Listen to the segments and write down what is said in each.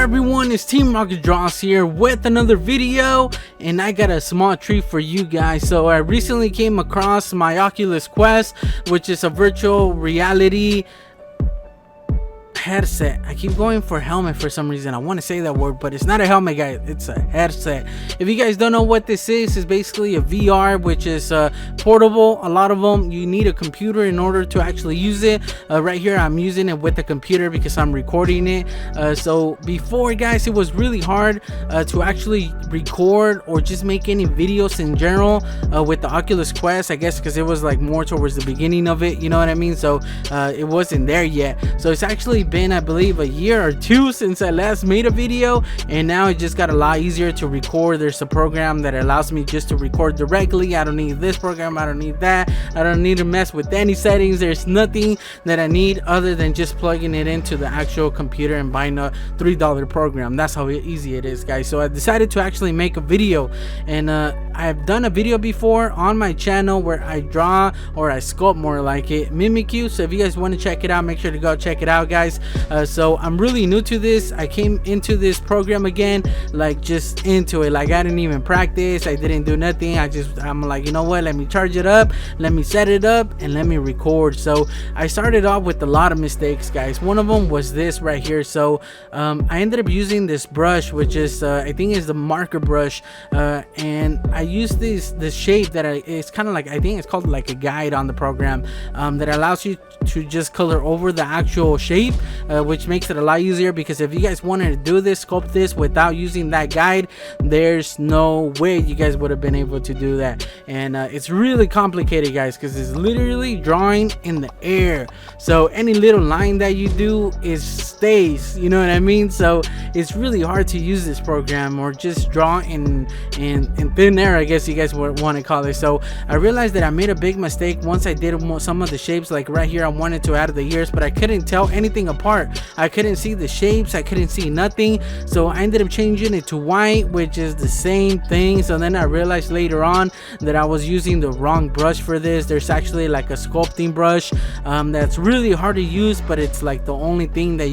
everyone, it's Team Rocket Draws here with another video, and I got a small treat for you guys. So I recently came across my Oculus Quest, which is a virtual reality headset. I keep going for helmet for some reason. I want to say that word, but it's not a helmet, guys. It's a headset. If you guys don't know what this is, it's basically a VR, which is portable. A lot of them, you need a computer in order to actually use it. Right here, I'm using it with a computer because I'm recording it. So before, guys, it was really hard to actually record or just make any videos in general with the Oculus Quest, I guess, because it was like more towards the beginning of it, you know what I mean? So it wasn't there yet. So it's actually been, I believe, a year or two since I last made a video, and now it just got a lot easier to record. There's a program that allows me just to record directly. I don't need this program, I don't need that, I don't need to mess with any settings. There's nothing that I need other than just plugging it into the actual computer and buying a $3 program. That's how easy it is, guys. So I decided to actually make a video, and I've done a video before on my channel where I draw, or I sculpt more like it, Mimikyu. So if you guys want to check it out, make sure to go check it out, guys. So I'm really new to this. I came into this program again, like just into it. Like I didn't even practice, I didn't do nothing. I'm like, you know what, let me charge it up, let me set it up, and let me record. So I started off with a lot of mistakes, guys. One of them was this right here. So I ended up using this brush, which is I think is the marker brush, and I used this shape that it's kind of like, I think it's called like a guide on the program, that allows you to just color over the actual shape, which makes it a lot easier. Because if you guys wanted to do this, sculpt this without using that guide, there's no way you guys would have been able to do that. And it's really complicated, guys, because it's literally drawing in the air. So any little line that you do stays, you know what I mean? So it's really hard to use this program or just draw in thin air, I guess you guys would want to call it. So I realized that I made a big mistake once I did some of the shapes. Like right here, I wanted to add the ears, but I couldn't tell anything apart. I couldn't see the shapes, I couldn't see nothing. So I ended up changing it to white, which is the same thing. So then I realized later on that I was using the wrong brush for this. There's actually like a sculpting brush that's really hard to use, but it's like the only thing that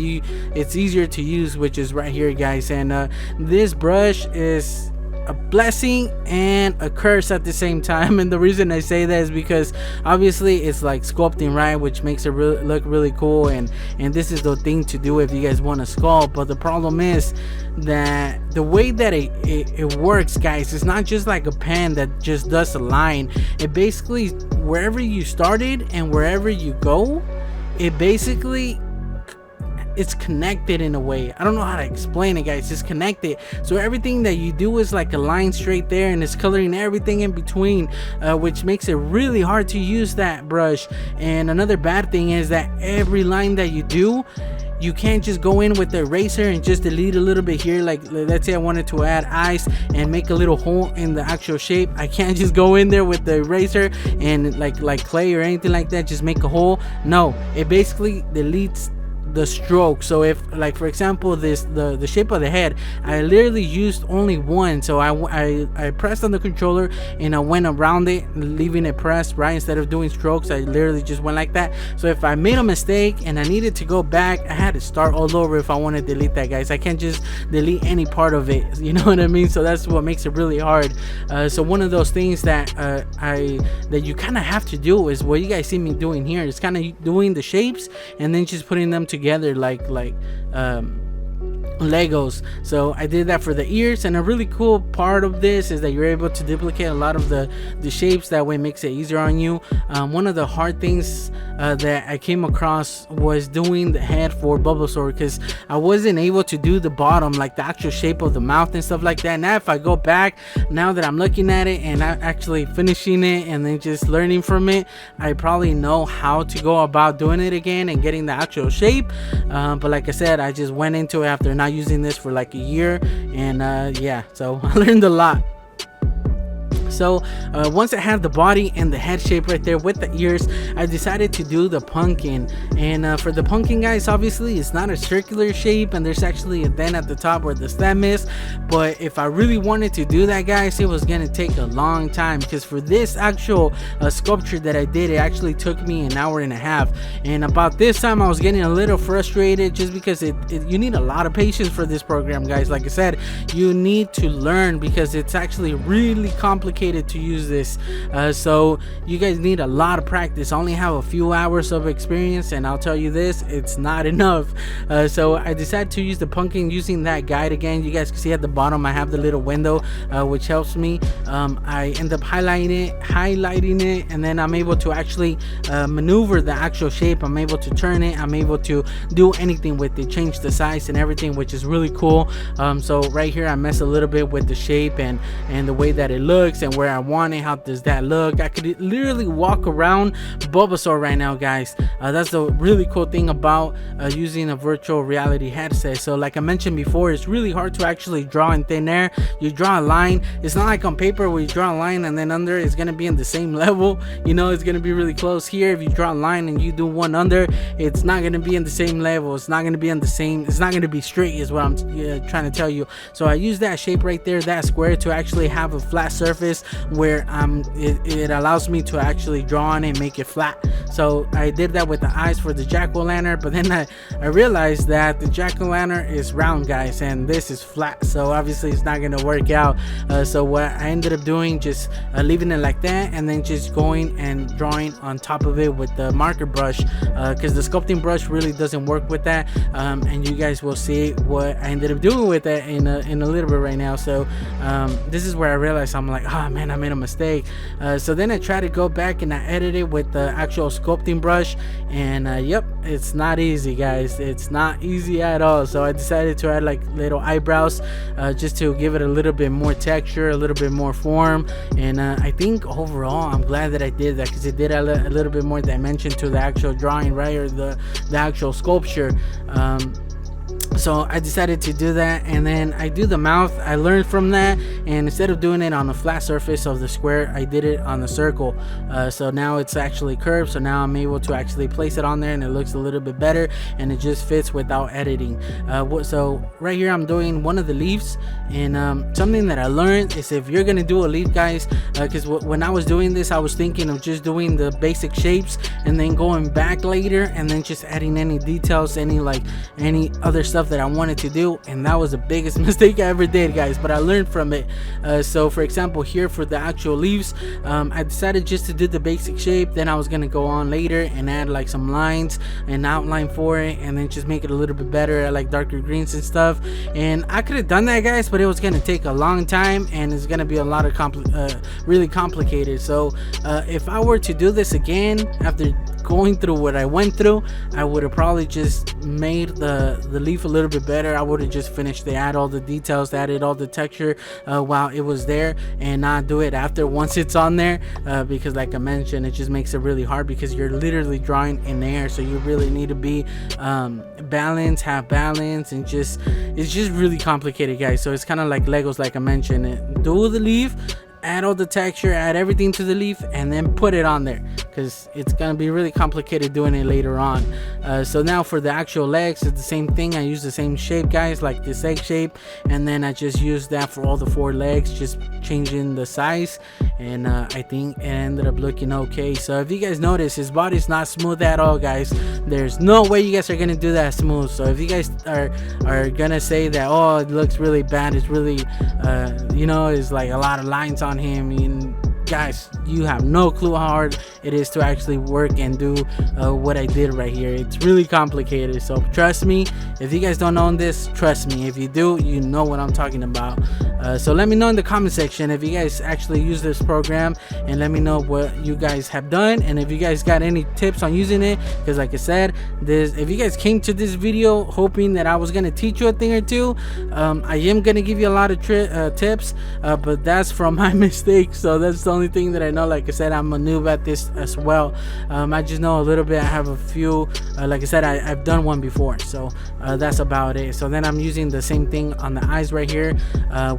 it's easier to use, which is right here, guys. And this brush is a blessing and a curse at the same time. And the reason I say that is because obviously it's like sculpting, right, which makes it look really cool, and this is the thing to do if you guys want to sculpt. But the problem is that the way that it works, guys, it's not just like a pen that just does a line. It basically, wherever you started and wherever you go, it basically, it's connected in a way. I don't know how to explain it, guys. It's connected, so everything that you do is like a line straight there, and it's coloring everything in between, which makes it really hard to use that brush. And another bad thing is that every line that you do, you can't just go in with the eraser and just delete a little bit here. Like let's say I wanted to add eyes and make a little hole in the actual shape. I can't just go in there with the eraser and like clay or anything like that, just make a hole. No, it basically deletes the stroke. So if, like, for example, the shape of the head, I literally used only one. So I pressed on the controller and I went around it, leaving it pressed, right? Instead of doing strokes, I literally just went like that. So if I made a mistake and I needed to go back, I had to start all over if I want to delete that, guys. I can't just delete any part of it, you know what I mean? So that's what makes it really hard. So one of those things that that you kind of have to do is what you guys see me doing here. It's kind of doing the shapes and then just putting them together like Legos. So I did that for the ears, and a really cool part of this is that you're able to duplicate a lot of the shapes. That way it makes it easier on you. One of the hard things that I came across was doing the head for Bulbasaur, because I wasn't able to do the bottom, like the actual shape of the mouth and stuff like that. Now if I go back, now that I'm looking at it and I'm actually finishing it and then just learning from it, I probably know how to go about doing it again and getting the actual shape. But like I said, I just went into it after not using this for like a year, and yeah, so I learned a lot. So once I have the body and the head shape right there with the ears, I decided to do the pumpkin. And for the pumpkin, guys, obviously it's not a circular shape, and there's actually a dent at the top where the stem is. But if I really wanted to do that, guys, it was gonna take a long time, because for this actual sculpture that I did, it actually took me an hour and a half. And about this time I was getting a little frustrated, just because you need a lot of patience for this program, guys. Like I said, you need to learn, because it's actually really complicated to use this. So you guys need a lot of practice. I only have a few hours of experience, and I'll tell you this, it's not enough. So I decided to use the pumpkin using that guide again. You guys can see at the bottom I have the little window, which helps me. I end up highlighting it, and then I'm able to actually maneuver the actual shape. I'm able to turn it, I'm able to do anything with it, change the size and everything, which is really cool. So right here I mess a little bit with the shape and the way that it looks and where I want it. How does that look? I could literally walk around Bulbasaur right now, guys. That's the really cool thing about using a virtual reality headset. So like I mentioned before, it's really hard to actually draw in thin air. You draw a line, it's not like on paper where you draw a line and then under it's gonna be in the same level, you know, it's gonna be really close. Here, if you draw a line and you do one under, it's not gonna be in the same level, it's not gonna be in the same, it's not gonna be straight, is what I'm trying to tell you. So I use that shape right there, that square, to actually have a flat surface where it allows me to actually draw on it and make it flat. So I did that with the eyes for the jack-o'-lantern, but then I realized that the jack-o'-lantern is round, guys, and this is flat, so obviously it's not gonna work out. So what I ended up doing, just leaving it like that, and then just going and drawing on top of it with the marker brush, because the sculpting brush really doesn't work with that. And you guys will see what I ended up doing with that in a little bit right now. So this is where I realized, I'm like, oh man, I made a mistake. So then I tried to go back and I edited it with the actual sculpting brush, and yep, it's not easy, guys. It's not easy at all. So I decided to add like little eyebrows, just to give it a little bit more texture, a little bit more form. And I think overall I'm glad that I did that, because it did a little bit more dimension to the actual drawing, right, or the actual sculpture. So I decided to do that, and then I do the mouth. I learned from that, and instead of doing it on the flat surface of the square, I did it on the circle. So now it's actually curved, so now I'm able to actually place it on there, and it looks a little bit better, and it just fits without editing. So right here I'm doing one of the leaves, and something that I learned is, if you're gonna do a leaf, guys, because when I was doing this, I was thinking of just doing the basic shapes and then going back later and then just adding any details, any other stuff that I wanted to do, and that was the biggest mistake I ever did, guys, but I learned from it. So for example, here for the actual leaves, I decided just to do the basic shape, then I was gonna go on later and add like some lines and outline for it, and then just make it a little bit better, like darker greens and stuff. And I could have done that, guys, but it was gonna take a long time, and it's gonna be a lot of really complicated. So if I were to do this again after going through what I went through, I would have probably just made the leaf a little bit better. I would have just finished to add all the details, added all the texture while it was there, and not do it after once it's on there, because like I mentioned, it just makes it really hard, because you're literally drawing in air, so you really need to be balanced, have balance, and it's just really complicated, guys. So it's kind of like Legos, like I mentioned. Do the leaf, add all the texture, add everything to the leaf, and then put it on there, because it's gonna be really complicated doing it later on. So now for the actual legs, it's the same thing. I use the same shape, guys, like this egg shape, and then I just use that for all the 4 legs, just changing the size, and I think it ended up looking okay. So if you guys notice, his body's not smooth at all, guys. There's no way you guys are gonna do that smooth. So if you guys are gonna say that, oh, it looks really bad, it's really you know, it's like a lot of lines on him, and guys, you have no clue how hard it is to actually work and do what I did right here. It's really complicated. So trust me, if you guys don't own this, trust me. If you do, you know what I'm talking about. So let me know in the comment section if you guys actually use this program, and let me know what you guys have done, and if you guys got any tips on using it, because like I said, if you guys came to this video hoping that I was gonna teach you a thing or two, I am gonna give you a lot of tips, but that's from my mistakes. So that's the only thing that I know. Like I said, I'm a noob at this as well. I just know a little bit. I have a few, like I said, I've done one before, so that's about it. So then I'm using the same thing on the eyes right here,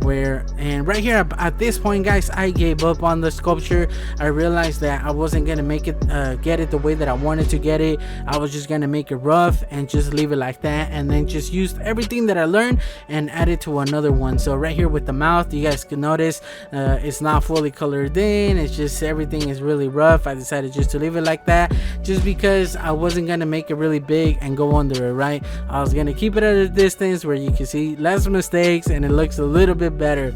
where everywhere. And right here at this point, guys, I gave up on the sculpture. I realized that I wasn't gonna make it get it the way that I wanted to get it. I was just gonna make it rough and just leave it like that, and then just used everything that I learned and add it to another one. So right here with the mouth, you guys can notice it's not fully colored in. It's just everything is really rough. I decided just to leave it like that, just because I wasn't gonna make it really big and go under it, right? I was gonna keep it at a distance where you can see less mistakes and it looks a little bit better.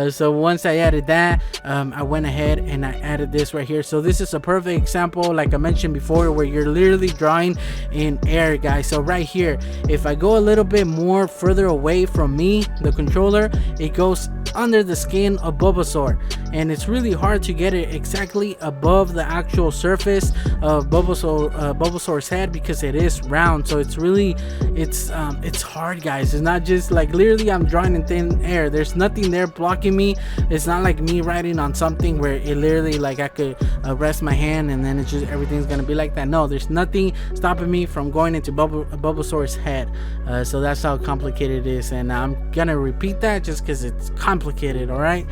So once I added that, I went ahead and I added this right here. So this is a perfect example, like I mentioned before, where you're literally drawing in air, guys. So right here, if I go a little bit more further away from me, the controller, it goes under the skin of Bulbasaur, and it's really hard to get it exactly above the actual surface of Bulbasaur's head, because it is round. So it's really it's hard, guys. It's not just like literally I'm drawing in thin air. There's nothing there blocking me. It's not like me writing on something where it literally like I could rest my hand and then it's just everything's gonna be like that. No, there's nothing stopping me from going into Bulbasaur's head. So that's how complicated it is, and I'm gonna repeat that just because it's complicated. All right.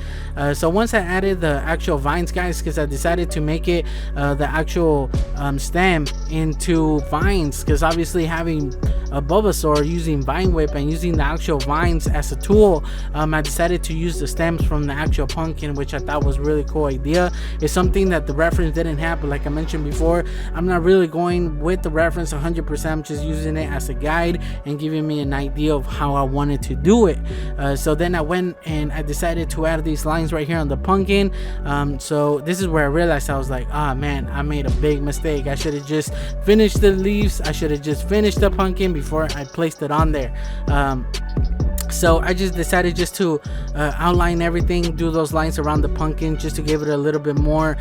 So once I added the actual vines, guys, because I decided to make it the actual stem into vines, because obviously having a Bulbasaur using Vine Whip and using the actual vines as a tool, I decided to use the stems from the actual pumpkin, which I thought was a really cool idea. It's something that the reference didn't have, but like I mentioned before, I'm not really going with the reference 100%. I'm just using it as a guide and giving me an idea of how I wanted to do it. So then I went and I decided to add these lines right here on the pumpkin. So this is where I realized, I was like, man, I made a big mistake. I should have just finished the leaves. I should have just finished the pumpkin before I placed it on there. So I just decided just to outline everything, do those lines around the pumpkin, just to give it a little bit more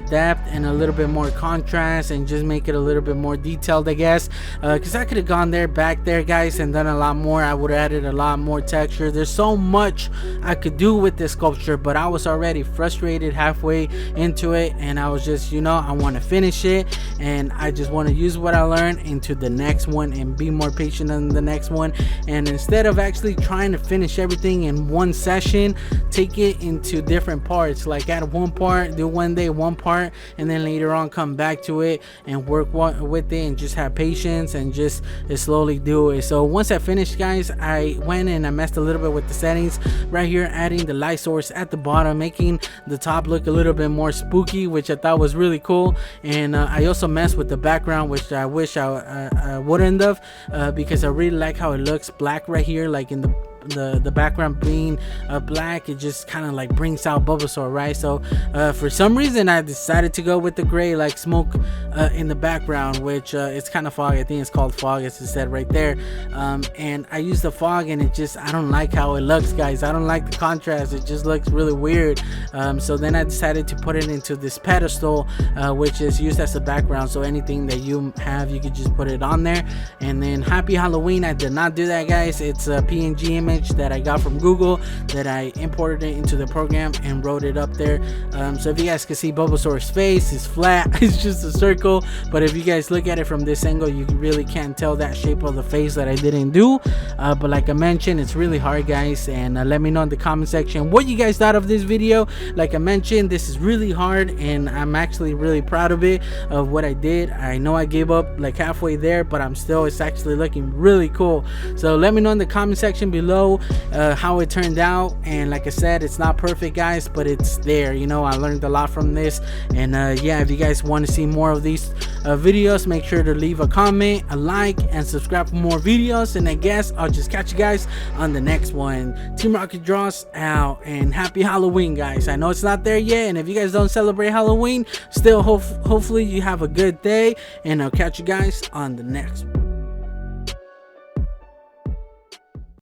depth and a little bit more contrast, and just make it a little bit more detailed, I guess, because I could have gone back there, guys, and done a lot more. I would have added a lot more texture. There's so much I could do with this sculpture, but I was already frustrated halfway into it, and I was just, I want to finish it, and I just want to use what I learned into the next one and be more patient on the next one. And instead of actually trying to finish everything in one session, take it into different parts. Like add one part, do one day one part, and then later on come back to it and work with it, and just have patience and just slowly do it. So once I finished, guys, I went and I messed a little bit with the settings right here, adding the light source at the bottom, making the top look a little bit more spooky, which I thought was really cool. And I also messed with the background, which I wish I wouldn't have, because I really like how it looks black right here, like in the background being black. It just kind of like brings out Bulbasaur, right? So for some reason I decided to go with the gray, like smoke in the background, which it's kind of fog. I think it's called fog, as it said right there. And I used the fog, and it just, I don't like how it looks, guys. I don't like the contrast. It just looks really weird. So then I decided to put it into this pedestal, which is used as a background. So anything that you have, you could just put it on there. And then Happy Halloween, I did not do that, guys. It's a PNG image that I got from Google, that I imported it into the program and wrote it up there. So if you guys can see, Bulbasaur's face is flat. It's just a circle, but if you guys look at it from this angle, you really can't tell that shape of the face that I didn't do. But like I mentioned, it's really hard, guys, and let me know in the comment section what you guys thought of this video. Like I mentioned, this is really hard, and I'm actually really proud of it, of what I did. I know I gave up like halfway there, but it's actually looking really cool. So let me know in the comment section below how it turned out. And like I said, it's not perfect, guys, but it's there. I learned a lot from this. And yeah, if you guys want to see more of these videos, make sure to leave a comment, a like, and subscribe for more videos. And I guess I'll just catch you guys on the next one. Team Rocket Draws out, and happy Halloween, guys. I know it's not there yet, and if you guys don't celebrate Halloween, still hopefully you have a good day, and I'll catch you guys on the next one.